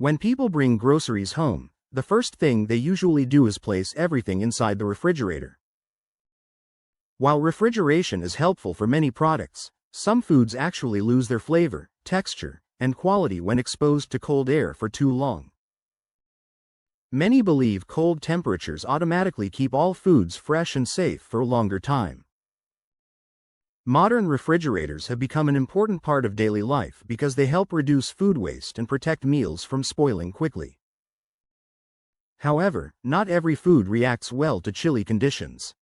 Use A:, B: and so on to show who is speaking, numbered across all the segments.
A: When people bring groceries home, the first thing they usually do is place everything inside the refrigerator. While refrigeration is helpful for many products, some foods actually lose their flavor, texture, and quality when exposed to cold air for too long. Many believe cold temperatures automatically keep all foods fresh and safe for a longer time. Modern refrigerators have become an important part of daily life because they help reduce food waste and protect meals from spoiling quickly. However, not every food reacts well to chilly conditions.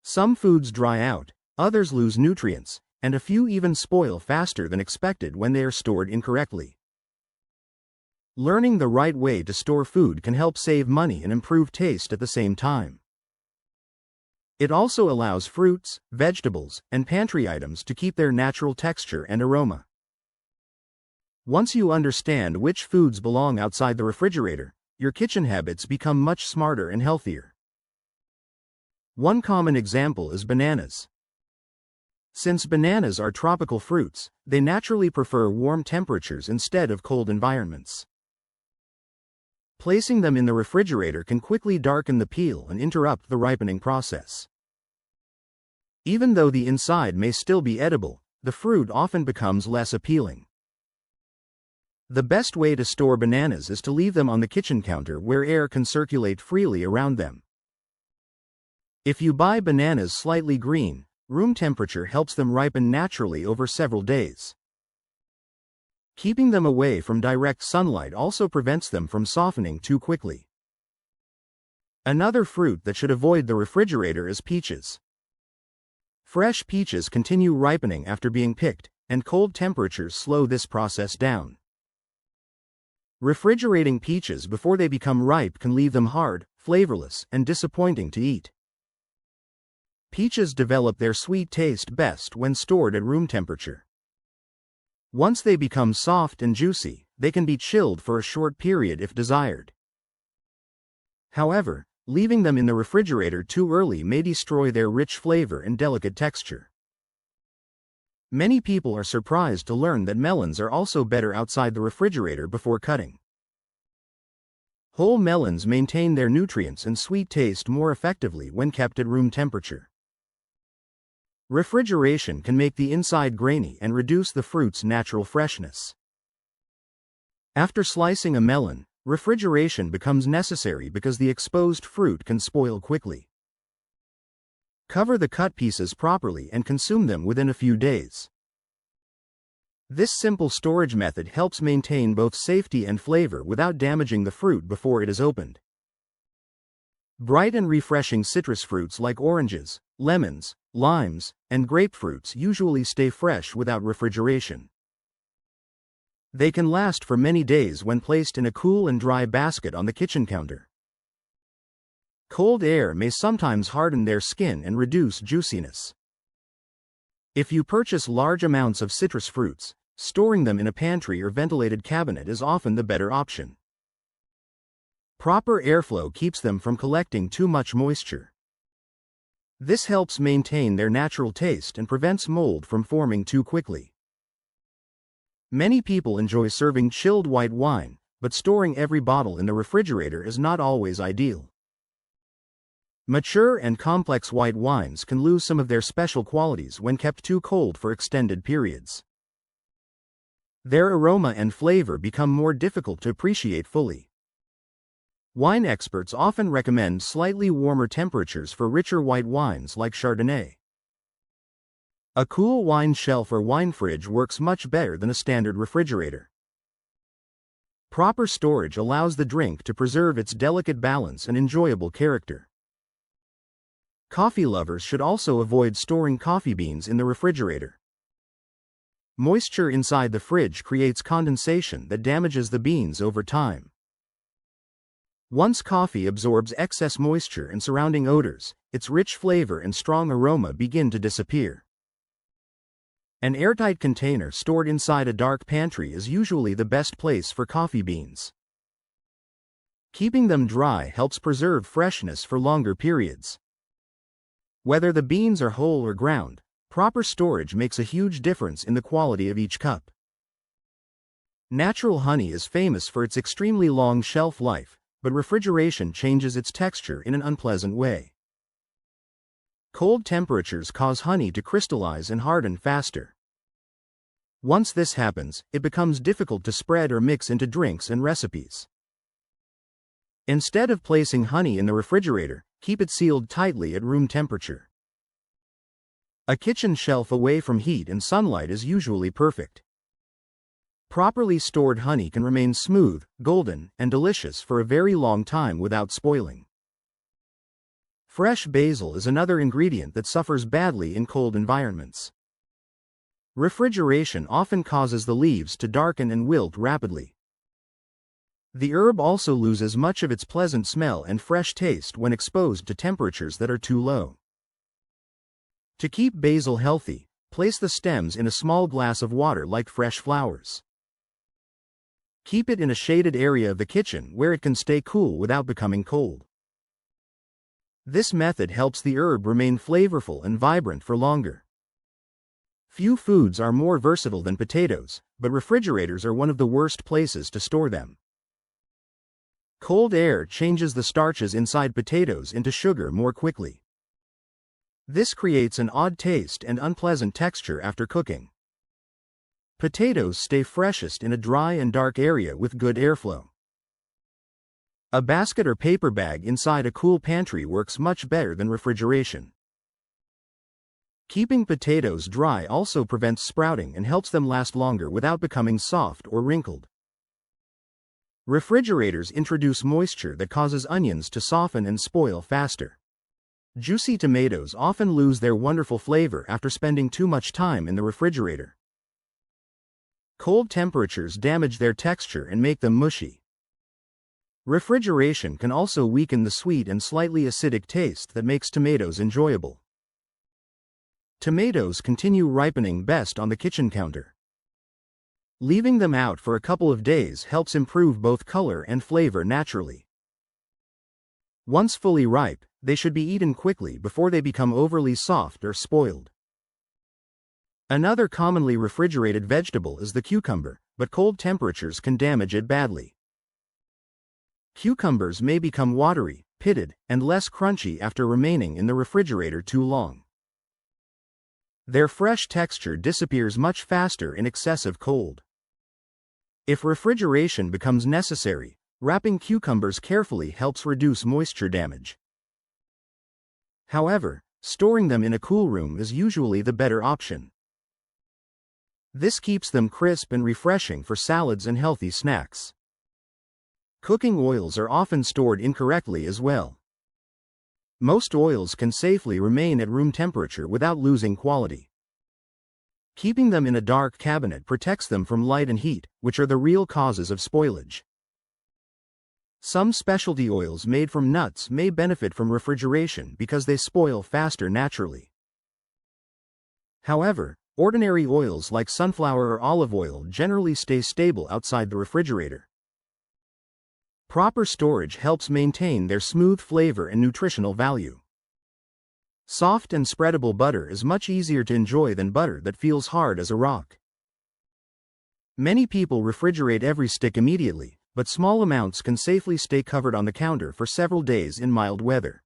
A: Some foods dry out, others lose nutrients, and a few even spoil faster than expected when they are stored incorrectly. Learning the right way to store food can help save money and improve taste at the same time. It also allows fruits, vegetables, and pantry items to keep their natural texture and aroma. Once you understand which foods belong outside the refrigerator, your kitchen habits become much smarter and healthier. One common example is bananas. Since bananas are tropical fruits, they naturally prefer warm temperatures instead of cold environments. Placing them in the refrigerator can quickly darken the peel and interrupt the ripening process. Even though the inside may still be edible, the fruit often becomes less appealing. The best way to store bananas is to leave them on the kitchen counter where air can circulate freely around them. If you buy bananas slightly green, room temperature helps them ripen naturally over several days. Keeping them away from direct sunlight also prevents them from softening too quickly. Another fruit that should avoid the refrigerator is peaches. Fresh peaches continue ripening after being picked, and cold temperatures slow this process down. Refrigerating peaches before they become ripe can leave them hard, flavorless, and disappointing to eat. Peaches develop their sweet taste best when stored at room temperature. Once they become soft and juicy, they can be chilled for a short period if desired. However, leaving them in the refrigerator too early may destroy their rich flavor and delicate texture. Many people are surprised to learn that melons are also better outside the refrigerator before cutting. Whole melons maintain their nutrients and sweet taste more effectively when kept at room temperature. Refrigeration can make the inside grainy and reduce the fruit's natural freshness. After slicing a melon, refrigeration becomes necessary because the exposed fruit can spoil quickly. Cover the cut pieces properly and consume them within a few days. This simple storage method helps maintain both safety and flavor without damaging the fruit before it is opened. Bright and refreshing citrus fruits like oranges, lemons, limes, and grapefruits usually stay fresh without refrigeration. They can last for many days when placed in a cool and dry basket on the kitchen counter. Cold air may sometimes harden their skin and reduce juiciness. If you purchase large amounts of citrus fruits, storing them in a pantry or ventilated cabinet is often the better option. Proper airflow keeps them from collecting too much moisture. This helps maintain their natural taste and prevents mold from forming too quickly. Many people enjoy serving chilled white wine, but storing every bottle in the refrigerator is not always ideal. Mature and complex white wines can lose some of their special qualities when kept too cold for extended periods. Their aroma and flavor become more difficult to appreciate fully. Wine experts often recommend slightly warmer temperatures for richer white wines like Chardonnay. A cool wine shelf or wine fridge works much better than a standard refrigerator. Proper storage allows the drink to preserve its delicate balance and enjoyable character. Coffee lovers should also avoid storing coffee beans in the refrigerator. Moisture inside the fridge creates condensation that damages the beans over time. Once coffee absorbs excess moisture and surrounding odors, its rich flavor and strong aroma begin to disappear. An airtight container stored inside a dark pantry is usually the best place for coffee beans. Keeping them dry helps preserve freshness for longer periods. Whether the beans are whole or ground, proper storage makes a huge difference in the quality of each cup. Natural honey is famous for its extremely long shelf life, but refrigeration changes its texture in an unpleasant way. Cold temperatures cause honey to crystallize and harden faster. Once this happens, it becomes difficult to spread or mix into drinks and recipes. Instead of placing honey in the refrigerator, keep it sealed tightly at room temperature. A kitchen shelf away from heat and sunlight is usually perfect. Properly stored honey can remain smooth, golden, and delicious for a very long time without spoiling. Fresh basil is another ingredient that suffers badly in cold environments. Refrigeration often causes the leaves to darken and wilt rapidly. The herb also loses much of its pleasant smell and fresh taste when exposed to temperatures that are too low. To keep basil healthy, place the stems in a small glass of water like fresh flowers. Keep it in a shaded area of the kitchen where it can stay cool without becoming cold. This method helps the herb remain flavorful and vibrant for longer. Few foods are more versatile than potatoes, but refrigerators are one of the worst places to store them. Cold air changes the starches inside potatoes into sugar more quickly. This creates an odd taste and unpleasant texture after cooking. Potatoes stay freshest in a dry and dark area with good airflow. A basket or paper bag inside a cool pantry works much better than refrigeration. Keeping potatoes dry also prevents sprouting and helps them last longer without becoming soft or wrinkled. Refrigerators introduce moisture that causes onions to soften and spoil faster. Juicy tomatoes often lose their wonderful flavor after spending too much time in the refrigerator. Cold temperatures damage their texture and make them mushy. Refrigeration can also weaken the sweet and slightly acidic taste that makes tomatoes enjoyable. Tomatoes continue ripening best on the kitchen counter. Leaving them out for a couple of days helps improve both color and flavor naturally. Once fully ripe, they should be eaten quickly before they become overly soft or spoiled. Another commonly refrigerated vegetable is the cucumber, but cold temperatures can damage it badly. Cucumbers may become watery, pitted, and less crunchy after remaining in the refrigerator too long. Their fresh texture disappears much faster in excessive cold. If refrigeration becomes necessary, wrapping cucumbers carefully helps reduce moisture damage. However, storing them in a cool room is usually the better option. This keeps them crisp and refreshing for salads and healthy snacks. Cooking oils are often stored incorrectly as well. Most oils can safely remain at room temperature without losing quality. Keeping them in a dark cabinet protects them from light and heat, which are the real causes of spoilage. Some specialty oils made from nuts may benefit from refrigeration because they spoil faster naturally. However, ordinary oils like sunflower or olive oil generally stay stable outside the refrigerator. Proper storage helps maintain their smooth flavor and nutritional value. Soft and spreadable butter is much easier to enjoy than butter that feels hard as a rock. Many people refrigerate every stick immediately, but small amounts can safely stay covered on the counter for several days in mild weather.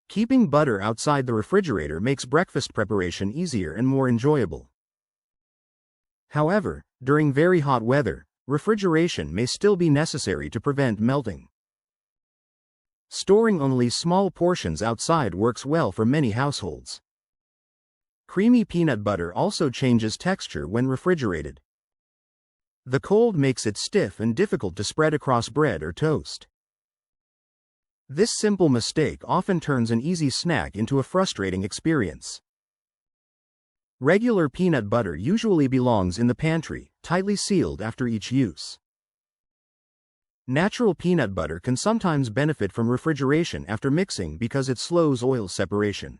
A: Keeping butter outside the refrigerator makes breakfast preparation easier and more enjoyable. However, during very hot weather, refrigeration may still be necessary to prevent melting. Storing only small portions outside works well for many households. Creamy peanut butter also changes texture when refrigerated. The cold makes it stiff and difficult to spread across bread or toast. This simple mistake often turns an easy snack into a frustrating experience. Regular peanut butter usually belongs in the pantry, tightly sealed after each use. Natural peanut butter can sometimes benefit from refrigeration after mixing because it slows oil separation.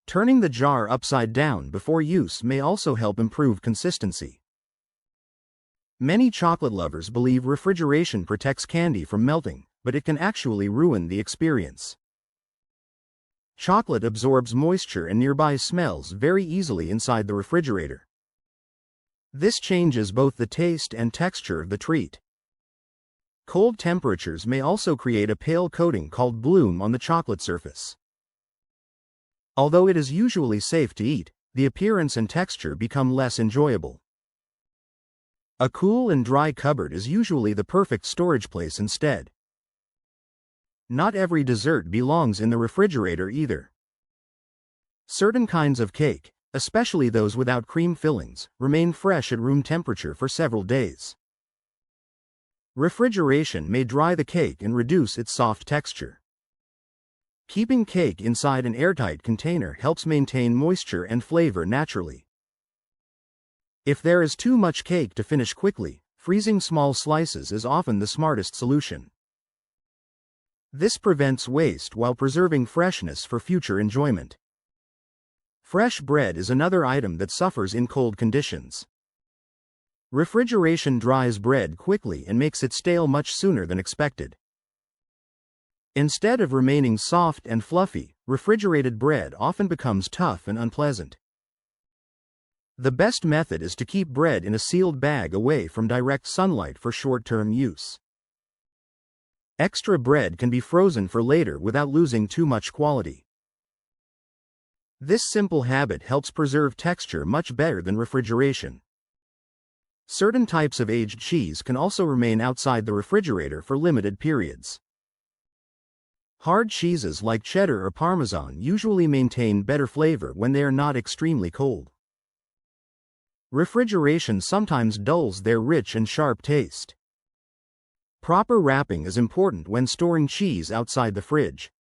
A: Turning the jar upside down before use may also help improve consistency. Many chocolate lovers believe refrigeration protects candy from melting, but it can actually ruin the experience. Chocolate absorbs moisture and nearby smells very easily inside the refrigerator. This changes both the taste and texture of the treat. Cold temperatures may also create a pale coating called bloom on the chocolate surface. Although it is usually safe to eat, the appearance and texture become less enjoyable. A cool and dry cupboard is usually the perfect storage place instead. Not every dessert belongs in the refrigerator either. Certain kinds of cake, especially those without cream fillings, remain fresh at room temperature for several days. Refrigeration may dry the cake and reduce its soft texture. Keeping cake inside an airtight container helps maintain moisture and flavor naturally. If there is too much cake to finish quickly, freezing small slices is often the smartest solution. This prevents waste while preserving freshness for future enjoyment. Fresh bread is another item that suffers in cold conditions. Refrigeration dries bread quickly and makes it stale much sooner than expected. Instead of remaining soft and fluffy, refrigerated bread often becomes tough and unpleasant. The best method is to keep bread in a sealed bag away from direct sunlight for short-term use. Extra bread can be frozen for later without losing too much quality. This simple habit helps preserve texture much better than refrigeration. Certain types of aged cheese can also remain outside the refrigerator for limited periods. Hard cheeses like cheddar or Parmesan usually maintain better flavor when they are not extremely cold. Refrigeration sometimes dulls their rich and sharp taste. Proper wrapping is important when storing cheese outside the fridge.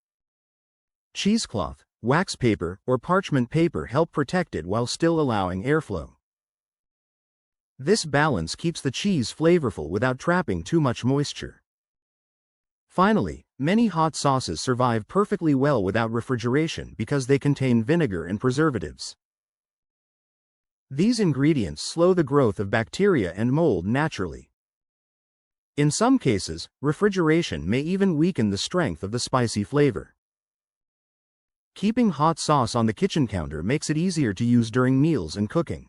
A: Cheesecloth, wax paper, or parchment paper help protect it while still allowing airflow. This balance keeps the cheese flavorful without trapping too much moisture. Finally, many hot sauces survive perfectly well without refrigeration because they contain vinegar and preservatives. These ingredients slow the growth of bacteria and mold naturally. In some cases, refrigeration may even weaken the strength of the spicy flavor. Keeping hot sauce on the kitchen counter makes it easier to use during meals and cooking.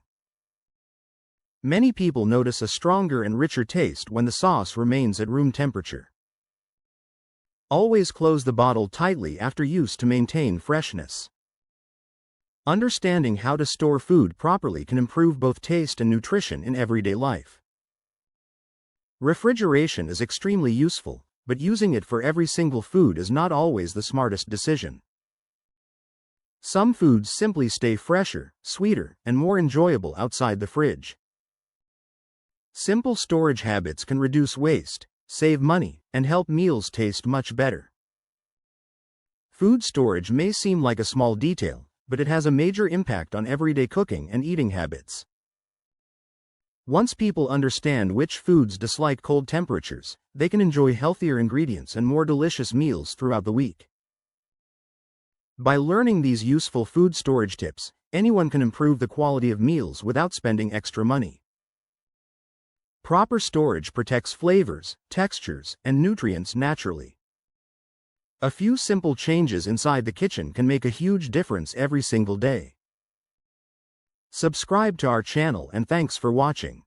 A: Many people notice a stronger and richer taste when the sauce remains at room temperature. Always close the bottle tightly after use to maintain freshness. Understanding how to store food properly can improve both taste and nutrition in everyday life. Refrigeration is extremely useful, but using it for every single food is not always the smartest decision. Some foods simply stay fresher, sweeter, and more enjoyable outside the fridge. Simple storage habits can reduce waste, save money, and help meals taste much better. Food storage may seem like a small detail, but it has a major impact on everyday cooking and eating habits. Once people understand which foods dislike cold temperatures, they can enjoy healthier ingredients and more delicious meals throughout the week. By learning these useful food storage tips, anyone can improve the quality of meals without spending extra money. Proper storage protects flavors, textures, and nutrients naturally. A few simple changes inside the kitchen can make a huge difference every single day. Subscribe to our channel and thanks for watching.